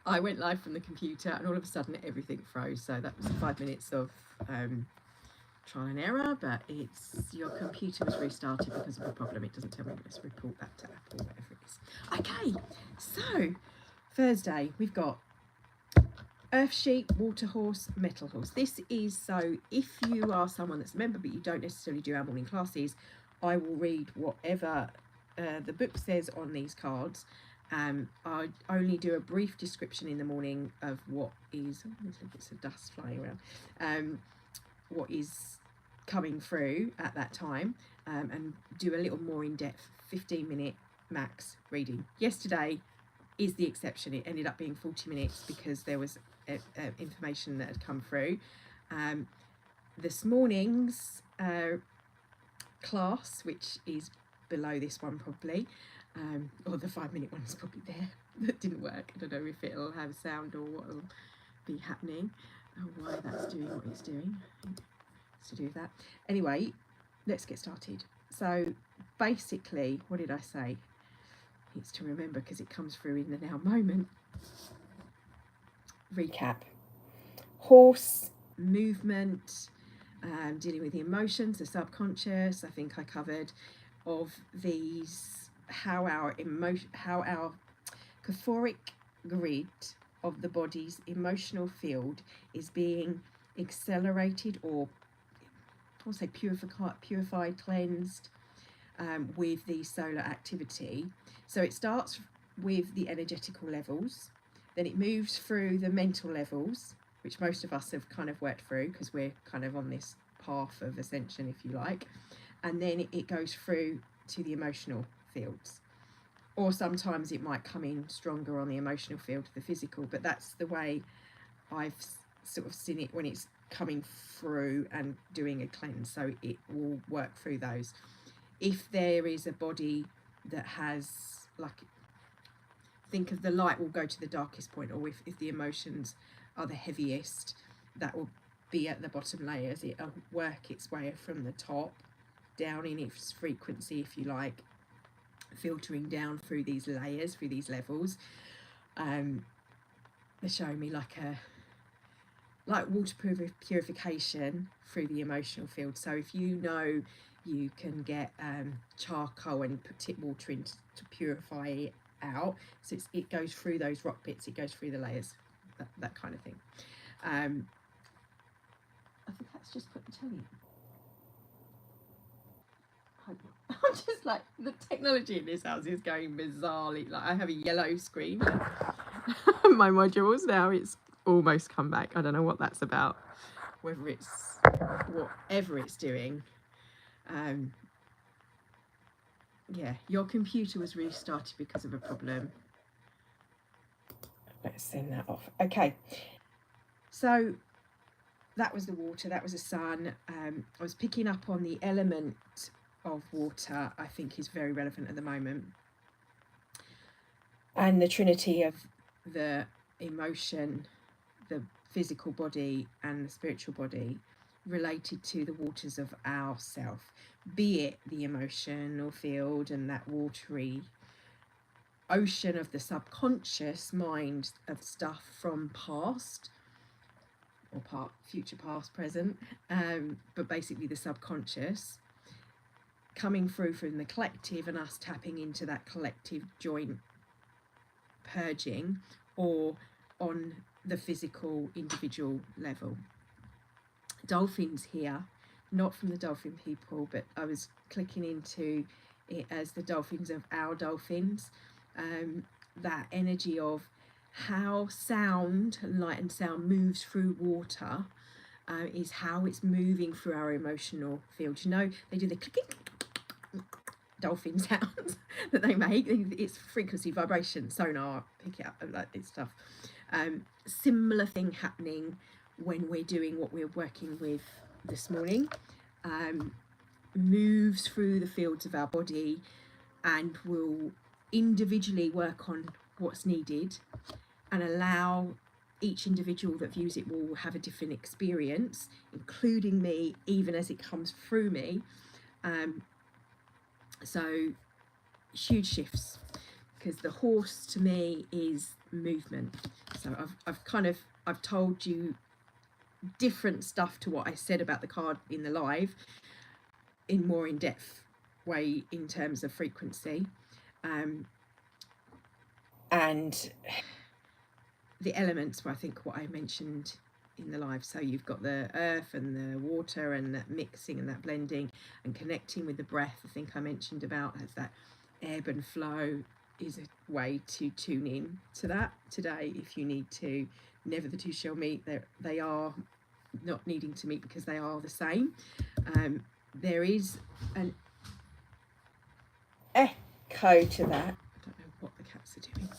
I went live from the computer and all of a sudden everything froze. So that was 5 minutes of trial and error, but it's your computer was restarted because of a problem. It doesn't tell me. Let's report back to Apple, whatever it is. Okay, so Thursday we've got Earth Sheep, Water Horse, Metal Horse. This is so if you are someone that's a member but you don't necessarily do our morning classes, I will read whatever the book says on these cards. I only do a brief description in the morning of what is, oh, there's bits of dust flying around, what is coming through at that time, and do a little more in-depth 15-minute max reading. Yesterday is the exception. It ended up being 40 minutes because there was information that had come through. This morning's class, which is below this one probably, or the 5-minute one is probably there, that didn't work. I don't know if it'll have sound or what will be happening, or why that's doing what it's doing. It's to do with that. Anyway, let's get started. So basically, what did I say? It's to remember because it comes through in the now moment. Recap. Horse, movement, dealing with the emotions, the subconscious, I think I covered, of these, how our caphoric grid of the body's emotional field is being accelerated, or I'll say purified, cleansed, with the solar activity. So it starts with the energetical levels, then it moves through the mental levels, which most of us have kind of worked through because we're kind of on this path of ascension, if you like, and then it goes through to the emotional fields, or sometimes it might come in stronger on the emotional field to the physical, but that's the way I've sort of seen it when it's coming through and doing a cleanse. So it will work through those. If there is a body that has, like, think of the light will go to the darkest point, or if the emotions are the heaviest, that will be at the bottom layers. It'll work its way from the top down in its frequency, if you like, filtering down through these layers, through these levels. They're showing me like water purification through the emotional field. So if you know you can get charcoal and put tip water in to purify it out, so it goes through those rock bits, it goes through the layers, that kind of thing. I think that's just put the telly in. I'm just like, the technology in this house is going bizarrely. Like, I have a yellow screen my modules now, it's almost come back. I don't know what that's about, whether it's whatever it's doing. Yeah, your computer was restarted because of a problem. Let's send that off. Okay, so that was the water, that was the sun. I was picking up on the element of water, I think is very relevant at the moment, and the trinity of the emotion, the physical body and the spiritual body, related to the waters of our self, be it the emotional field and that watery ocean of the subconscious mind of stuff from past or future, past, present, but basically the subconscious coming through from the collective and us tapping into that collective joint purging, or on the physical individual level. Dolphins here, not from the dolphin people, but I was clicking into it as the dolphins of our dolphins. That energy of how sound, light and sound moves through water, is how it's moving through our emotional field. You know, they do the clicking dolphin sounds that they make. It's frequency, vibration, sonar, pick it up, like this stuff. Similar thing happening when we're doing what we're working with this morning. Moves through the fields of our body and will individually work on what's needed, and allow each individual that views it will have a different experience, including me, even as it comes through me. So huge shifts. because the horse to me is movement. So I've told you different stuff to what I said about the card in the live in more in-depth way in terms of frequency, and the elements were, I think, what I mentioned in the live. So you've got the earth and the water and that mixing and that blending and connecting with the breath. I think I mentioned about as that ebb and flow is a way to tune in to that today. If you need to, never the two shall meet. They are not needing to meet because they are the same. There is an echo to that. I don't know what the cats are doing.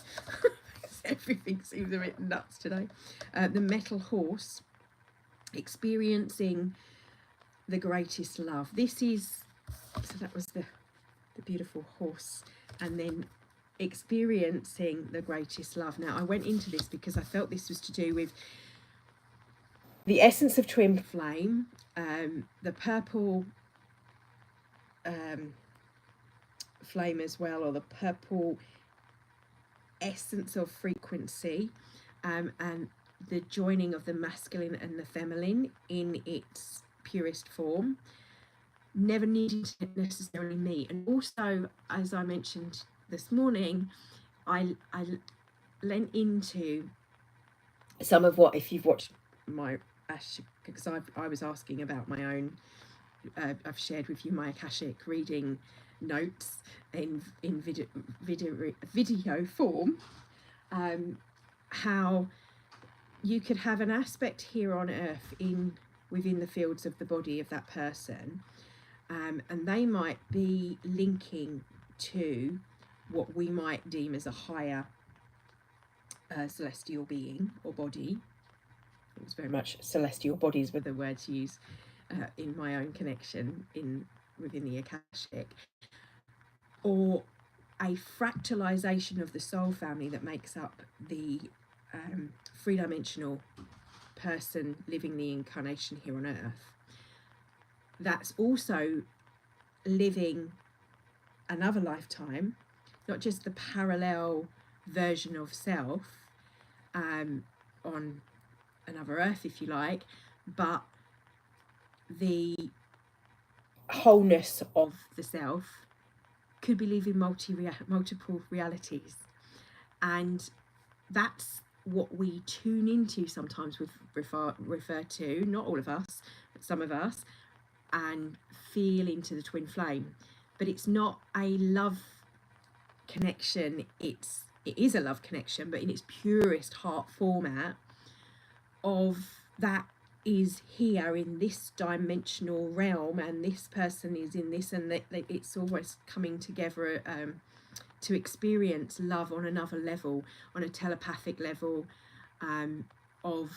Everything seems a bit nuts today. The metal horse, experiencing the greatest love. This is, so that was the beautiful horse, and then experiencing the greatest love. Now I went into this because I felt this was to do with the essence of twin flame, the purple flame as well, or the purple essence of frequency, and the joining of the masculine and the feminine in its purest form, never needing to necessarily meet. And also, as I mentioned this morning, I lent into some of what, if you've watched my because I was asking about my own, I've shared with you my Akashic reading notes in video form, how you could have an aspect here on earth within the fields of the body of that person, and they might be linking to what we might deem as a higher celestial being or body. It was very much celestial bodies were the words used in my own connection within the Akashic, or a fractalization of the soul family that makes up the three-dimensional person living the incarnation here on earth. That's also living another lifetime, not just the parallel version of self on another earth, if you like, but the wholeness of the self could be living multiple realities. And that's what we tune into sometimes, with refer to, not all of us, but some of us, and feel into the twin flame. But it's not a love connection, it is a love connection, but in its purest heart format of that is here in this dimensional realm, and this person is in this, and that it's always coming together to experience love on another level, on a telepathic level, of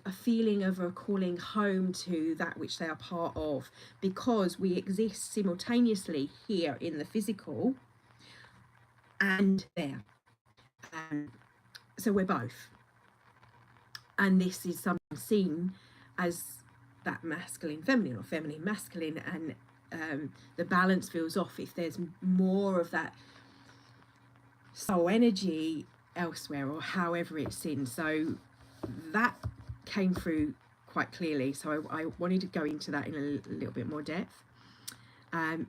a feeling of a calling home to that which they are part of, because we exist simultaneously here in the physical and there. So we're both. And this is sometimes seen as that masculine feminine or feminine masculine, and the balance feels off if there's more of that soul energy elsewhere, or however it's in. So that came through quite clearly, so I wanted to go into that in a little bit more depth.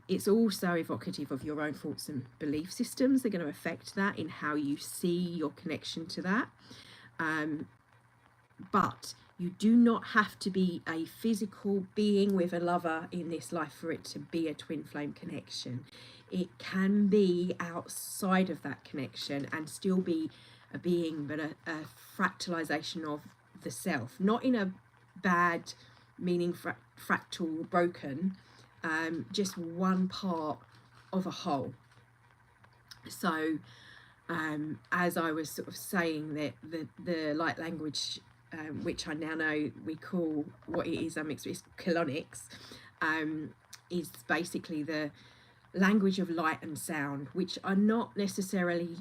It's also evocative of your own thoughts and belief systems. They're going to affect that in how you see your connection to that. But you do not have to be a physical being with a lover in this life for it to be a twin flame connection. It can be outside of that connection and still be a being, but a fractalization of the self, not in a bad meaning fractal broken, just one part of a whole. So as I was sort of saying, that the light language, which I now know we call what it is, it's colonics, is basically the language of light and sound, which are not necessarily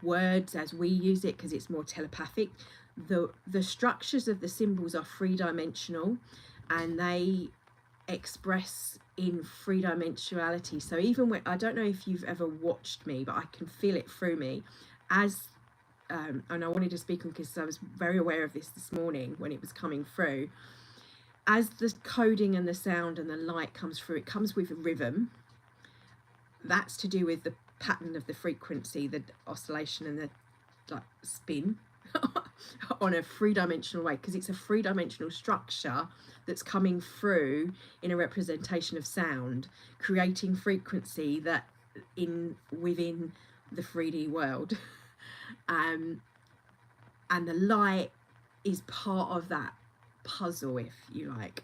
words as we use it, because it's more telepathic. The structures of the symbols are three-dimensional, and they express in three-dimensionality. So even when, I don't know if you've ever watched me, but I can feel it through me as and I wanted to speak on because I was very aware of this morning when it was coming through. As the coding and the sound and the light comes through, it comes with a rhythm. That's to do with the pattern of the frequency, the oscillation and the like spin on a three-dimensional way, because it's a three-dimensional structure that's coming through in a representation of sound, creating frequency that within the 3D world. And the light is part of that puzzle, if you like.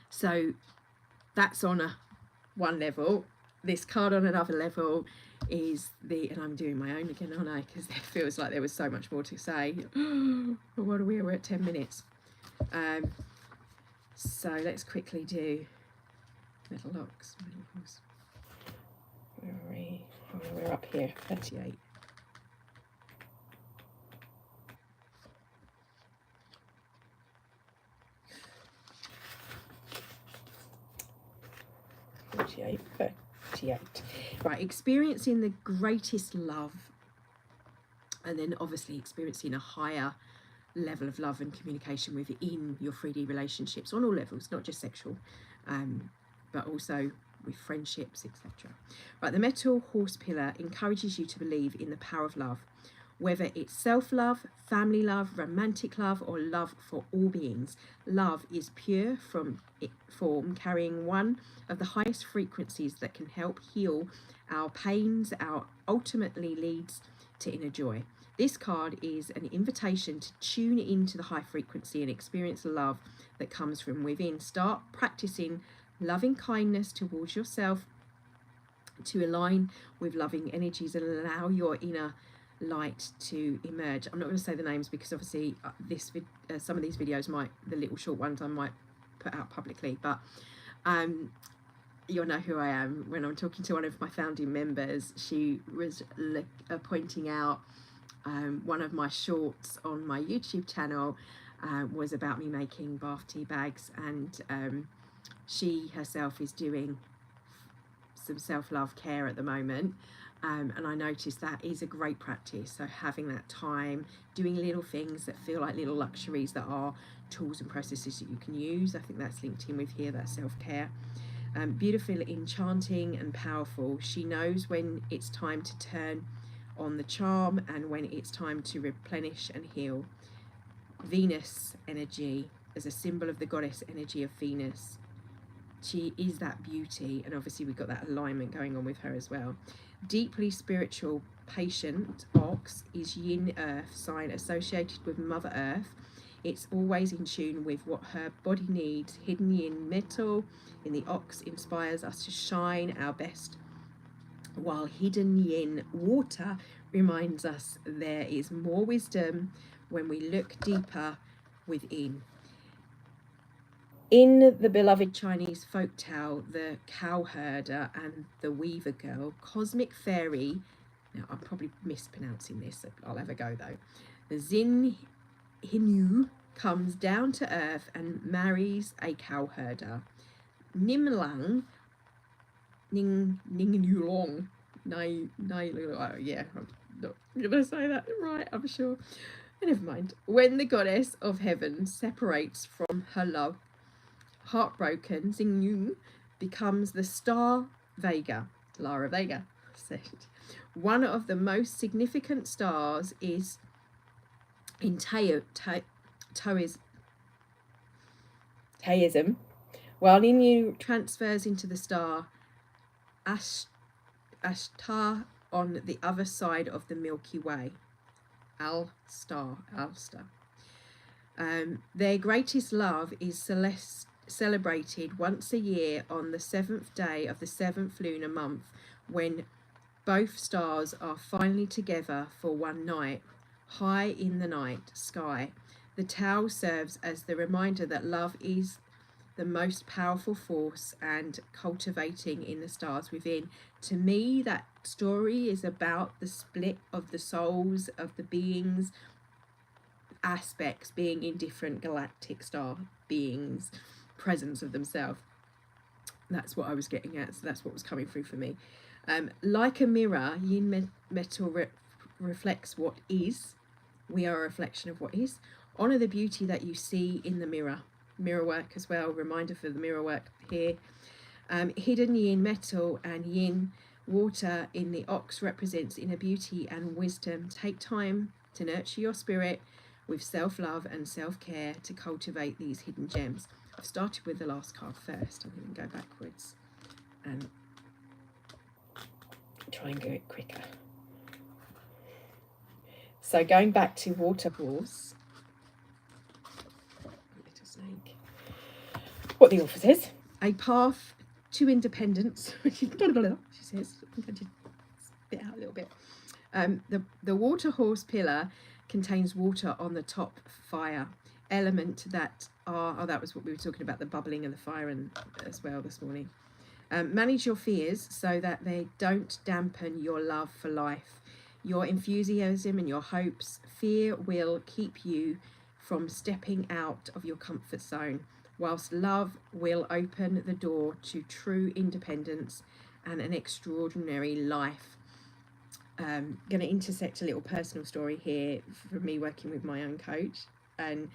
So that's on one level. This card on another level is and I'm doing my own again, aren't I? Because it feels like there was so much more to say. What are we? We're at 10 minutes. So let's quickly do metal locks. Where are we? Oh, we're up here, 38. Right, experiencing the greatest love, and then obviously experiencing a higher level of love and communication within your 3D relationships on all levels, not just sexual, but also with friendships, etc. Right, the metal horse pillar encourages you to believe in the power of love, whether it's self-love, family love, romantic love, or love for all beings. Love is pure from its form, carrying one of the highest frequencies that can help heal our pains, our ultimately leads to inner joy. This card is an invitation to tune into the high frequency and experience love that comes from within. Start practicing loving kindness towards yourself to align with loving energies and allow your inner light to emerge. I'm not going to say the names because obviously some of these videos the little short ones I might put out publicly, but you'll know who I am when I'm talking to one of my founding members. She was pointing out one of my shorts on my YouTube channel was about me making bath tea bags, and she herself is doing some self-love care at the moment, and I noticed that is a great practice. So having that time, doing little things that feel like little luxuries that are tools and processes that you can use. I think that's linked in with here, that self-care. Beautiful, enchanting and powerful. She knows when it's time to turn on the charm and when it's time to replenish and heal. Venus energy as a symbol of the goddess energy of Venus. She is that beauty, and obviously we've got that alignment going on with her as well. Deeply spiritual, patient ox is yin earth sign associated with Mother Earth. It's always in tune with what her body needs. Hidden yin metal in the ox inspires us to shine our best, while hidden yin water reminds us there is more wisdom when we look deeper within. In the beloved Chinese folktale, the cowherder and the weaver girl, cosmic fairy, now I'm probably mispronouncing this, I'll have a go though, the Xin Hinu comes down to earth and marries a cowherder. Nimlang, Ning Yulong, yeah, I'm not gonna say that right, I'm sure. Never mind. When the goddess of heaven separates from her love, heartbroken, Xingyun becomes the star Vega, Lara Vega. One of the most significant stars is in Taoism, while Ninyu transfers into the star Ashtar on the other side of the Milky Way. Alstar. Their greatest love is celebrated once a year on the 7th day of the 7th lunar month, when both stars are finally together for one night, high in the night sky. The Tao serves as the reminder that love is the most powerful force and cultivating in the stars within. To me, that story is about the split of the souls of the beings, aspects being in different galactic star beings, presence of themselves. That's what I was getting at, so that's what was coming through for me. Like a mirror, yin metal reflects what is. We are a reflection of what is. Honor the beauty that you see in the mirror. Mirror work as well, reminder for the mirror work here. Hidden yin metal and yin water in the ox represents inner beauty and wisdom. Take time to nurture your spirit with self-love and self-care to cultivate these hidden gems. I've started with the last card first. I'm going to go backwards and try and go it quicker. So going back to Water Horse, little snake, what the author says, a path to independence, she says, I think I did spit out a little bit. The Water Horse pillar contains water on the top fire element that are, that was what we were talking about, the bubbling and the fire and as well this morning. Manage your fears so that they don't dampen your love for life, your enthusiasm and your hopes. Fear will keep you from stepping out of your comfort zone, whilst love will open the door to true independence and an extraordinary life. Going to intersect a little personal story here from me working with my own coach, and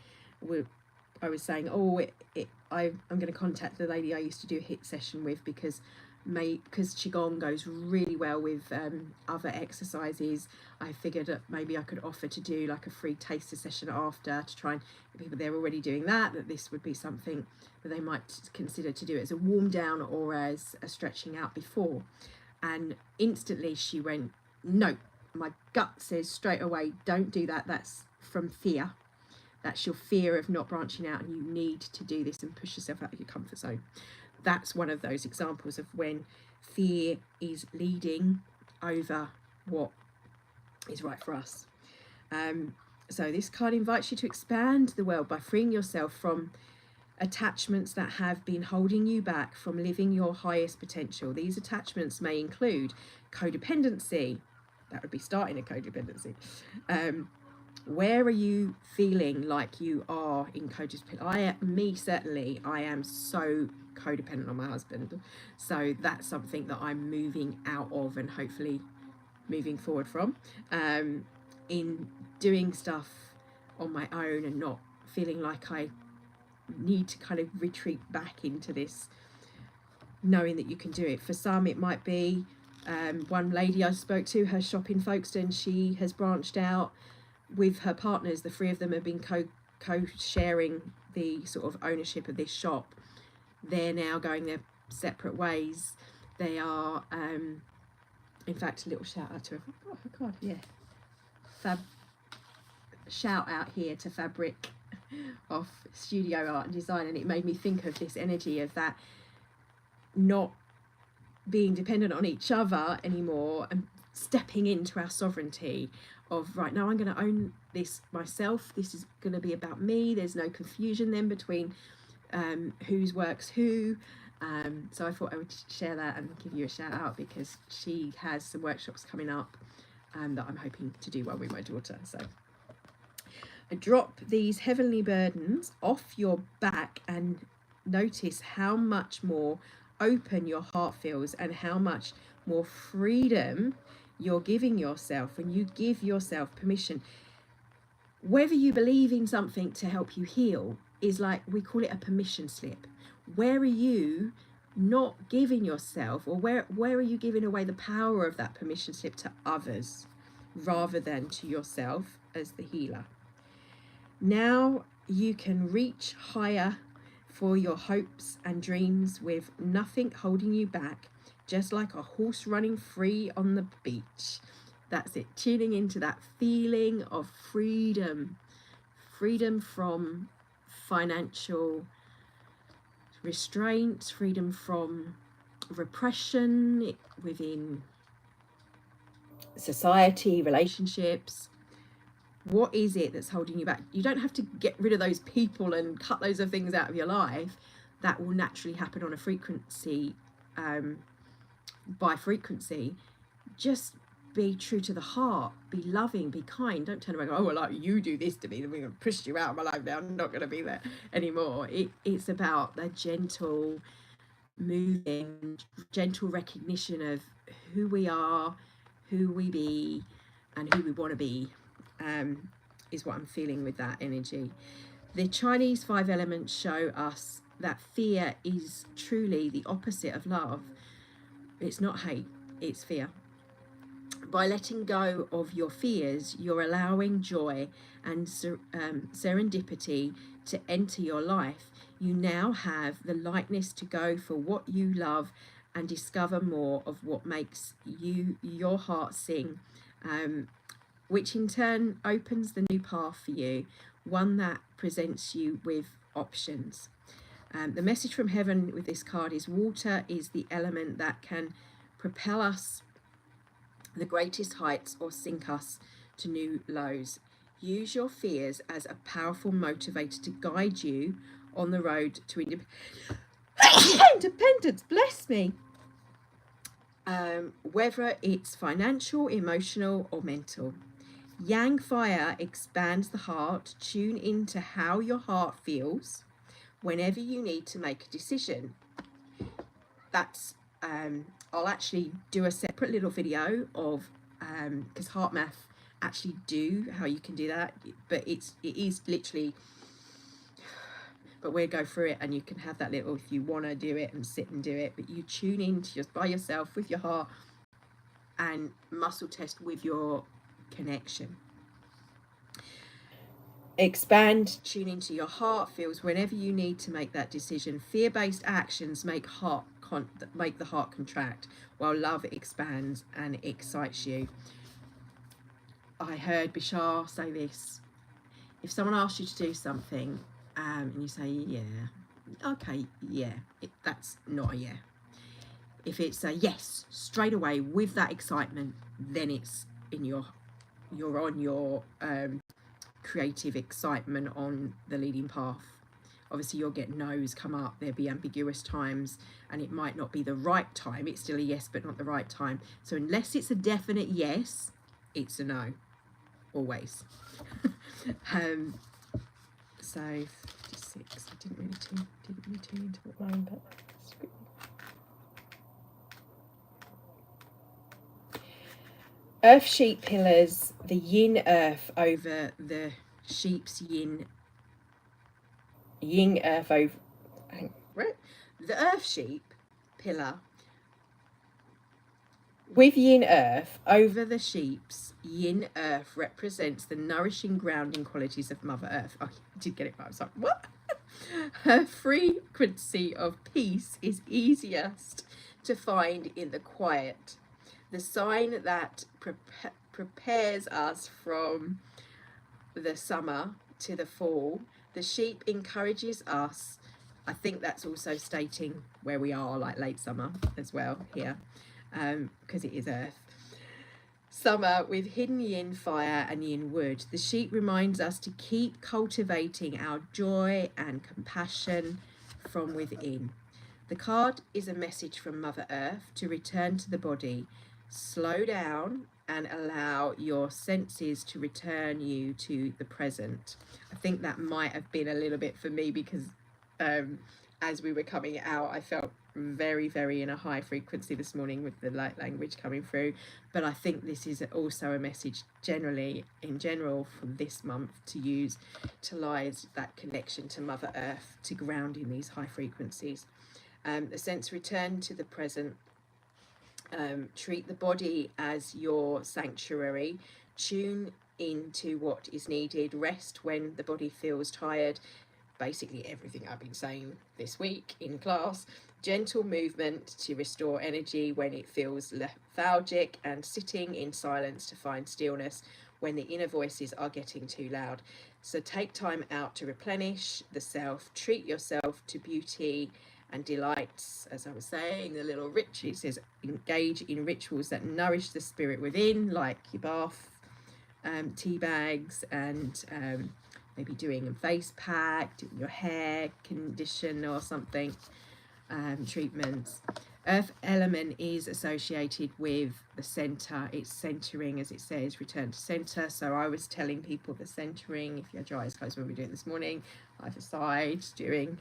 I was saying, I'm going to contact the lady I used to do a HIIT session with because Qigong goes really well with other exercises. I figured that maybe I could offer to do like a free taster session after, to try and if people they're already doing that this would be something that they might consider to do as a warm down or as a stretching out before. And instantly she went, no, my gut says straight away, don't do that. That's from fear. That's your fear of not branching out, and you need to do this and push yourself out of your comfort zone. That's one of those examples of when fear is leading over what is right for us. So this card invites you to expand the world by freeing yourself from attachments that have been holding you back from living your highest potential. These attachments may include codependency. That would be starting a codependency. Where are you feeling like you are in codependent? Certainly, I am so codependent on my husband. So that's something that I'm moving out of and hopefully moving forward from. In doing stuff on my own and not feeling like I need to kind of retreat back into this, knowing that you can do it. For some, it might be one lady I spoke to, her shop in Folkestone, she has branched out with her partners. The three of them have been co-sharing the sort of ownership of this shop. They're now going their separate ways. They are, in fact, a little shout out to her. Oh God, yeah. Shout out here to Fabric of Studio Art and Design, and it made me think of this energy of that not being dependent on each other anymore and stepping into our sovereignty of right now I'm going to own this myself. This is going to be about me. There's no confusion then between whose works who. So I thought I would share that and give you a shout out because she has some workshops coming up that I'm hoping to do well with my daughter. So drop these heavenly burdens off your back and notice how much more open your heart feels and how much more freedom you're giving yourself when you give yourself permission. Whether you believe in something to help you heal is like, we call it a permission slip. Where are you not giving yourself, or where are you giving away the power of that permission slip to others rather than to yourself as the healer? Now you can reach higher for your hopes and dreams with nothing holding you back, just like a horse running free on the beach. That's it, tuning into that feeling of freedom. Freedom from financial restraint, freedom from repression within society, relationships. What is it that's holding you back? You don't have to get rid of those people and cut loads of things out of your life. That will naturally happen on a frequency, by frequency. Just be true to the heart, be loving, be kind. Don't turn around and go, oh, well, like, you do this to me, then we're going to push you out of my life now. I'm not going to be there anymore. It's about the gentle moving, gentle recognition of who we are, who we be, and who we want to be, is what I'm feeling with that energy. The Chinese 5 elements show us that fear is truly the opposite of love. It's not hate, it's fear. By letting go of your fears, you're allowing joy and serendipity to enter your life. You now have the lightness to go for what you love and discover more of what makes your heart sing, which in turn opens the new path for you, one that presents you with options. The message from heaven with this card is water is the element that can propel us the greatest heights or sink us to new lows. Use your fears as a powerful motivator to guide you on the road to independence. Bless me. Whether it's financial, emotional, or mental. Yang fire expands the heart. Tune into how your heart feels whenever you need to make a decision. That's I'll actually do a separate little video of because heart math actually do how you can do that, but it is literally, but we'll go through it and you can have that little, if you want to do it and sit and do it, but you tune in to just by yourself with your heart and muscle test with your connection. Expand, tune into your heart feels whenever you need to make that decision. Fear-based actions make the heart contract, while love expands and excites you. I heard Bashar say this: if someone asks you to do something and you say, yeah, okay, yeah, that's not a yeah. If it's a yes straight away with that excitement, then it's in you're on your creative excitement on the leading path. Obviously you'll get no's come up, there'll be ambiguous times, and it might not be the right time. It's still a yes but not the right time. So unless it's a definite yes, it's a no, always. So 56, I didn't really tune into what line, but earth sheep pillars, the yin earth over the sheep's yin earth over the earth sheep pillar with yin earth over the sheep's yin earth represents the nourishing grounding qualities of Mother Earth. Oh, I did get it right. I was like, what? Her frequency of peace is easiest to find in the quiet, the sign that prepares us from the summer to the fall. The sheep encourages us. I think that's also stating where we are, like late summer as well here, because it is earth. Summer with hidden yin fire and yin wood. The sheep reminds us to keep cultivating our joy and compassion from within. The card is a message from Mother Earth to return to the body. Slow down and allow your senses to return you to the present. I think that might have been a little bit for me because as we were coming out, I felt very, very in a high frequency this morning with the light language coming through. But I think this is also a message in general for this month to use to lies that connection to Mother Earth, to ground in these high frequencies. The sense return to the present. Treat the body as your sanctuary. Tune into what is needed. Rest when the body feels tired. Basically everything I've been saying this week in class. Gentle movement to restore energy when it feels lethargic, and sitting in silence to find stillness when the inner voices are getting too loud. So take time out to replenish the self. Treat yourself to beauty and delights. As I was saying, the little rituals, says engage in rituals that nourish the spirit within, like your bath, tea bags, and maybe doing a face pack, doing your hair condition or something, treatments. Earth element is associated with the center. It's centering, as it says, return to center. So I was telling people the centering, if you had your eyes closed when we were doing it this morning, either side, during.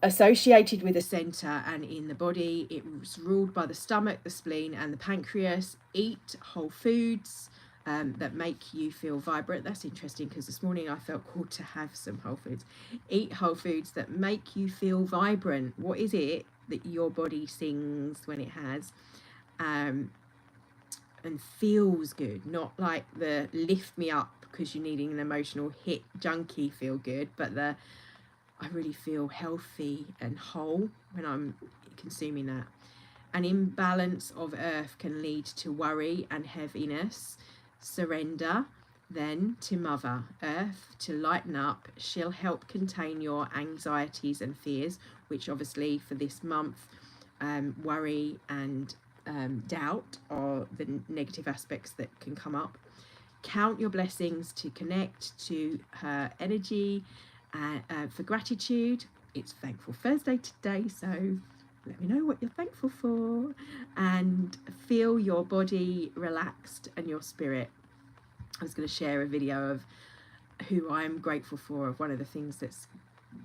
Associated with the center and in the body, it's ruled by the stomach, the spleen, and the pancreas. Eat whole foods that make you feel vibrant. That's interesting because this morning I felt called to have some whole foods. Eat whole foods that make you feel vibrant. What is it that your body sings when it has and feels good? Not like the lift me up because you're needing an emotional hit junkie feel good, but the I really feel healthy and whole when I'm consuming that. An imbalance of earth can lead to worry and heaviness. Surrender then to Mother Earth to lighten up. She'll help contain your anxieties and fears, which obviously for this month, worry and doubt are the negative aspects that can come up. Count your blessings to connect to her energy. For gratitude, it's Thankful Thursday today, so let me know what you're thankful for, and feel your body relaxed and your spirit. I was going to share a video of who I'm grateful for, of one of the things that's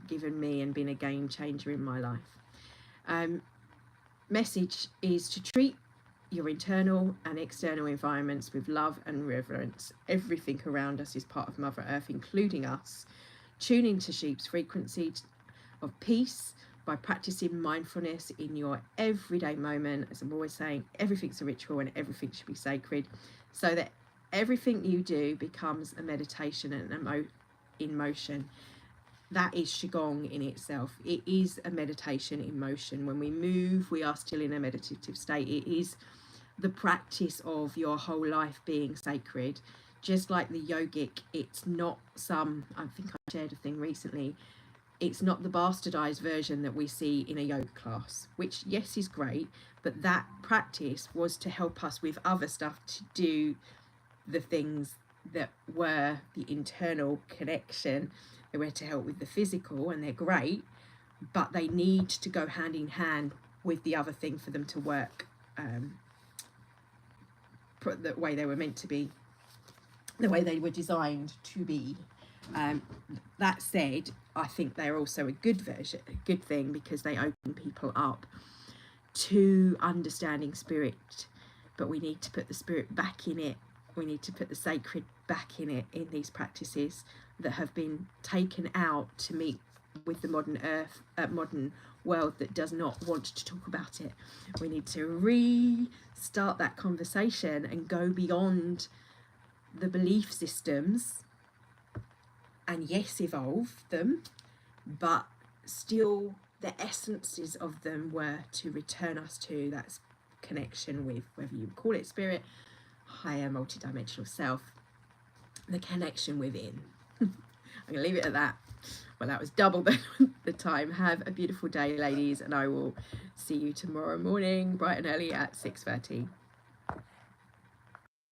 given me and been a game changer in my life. Message is to treat your internal and external environments with love and reverence. Everything around us is part of Mother Earth, including us. Tune into Sheep's frequency of peace by practicing mindfulness in your everyday moment. As I'm always saying, everything's a ritual and everything should be sacred, so that everything you do becomes a meditation and in motion. That is Qigong in itself. It is a meditation in motion. When we move, we are still in a meditative state. It is the practice of your whole life being sacred. Just like the yogic, it's not some, I think I shared a thing recently, it's not the bastardized version that we see in a yoga class, which yes is great, but that practice was to help us with other stuff to do the things that were the internal connection. They were to help with the physical, and they're great, but they need to go hand in hand with the other thing for them to work the way they were meant to be, the way they were designed to be. That said, I think they're also a good thing, because they open people up to understanding spirit. But we need to put the spirit back in it. We need to put the sacred back in it, in these practices that have been taken out to meet with the modern world that does not want to talk about it. We need to restart that conversation and go beyond the belief systems, and yes, evolve them, but still the essences of them were to return us to that connection with, whether you call it spirit, higher multidimensional self, the connection within. I'm gonna leave it at that. Well, that was double the time. Have a beautiful day, ladies, and I will see you tomorrow morning bright and early at 6:30.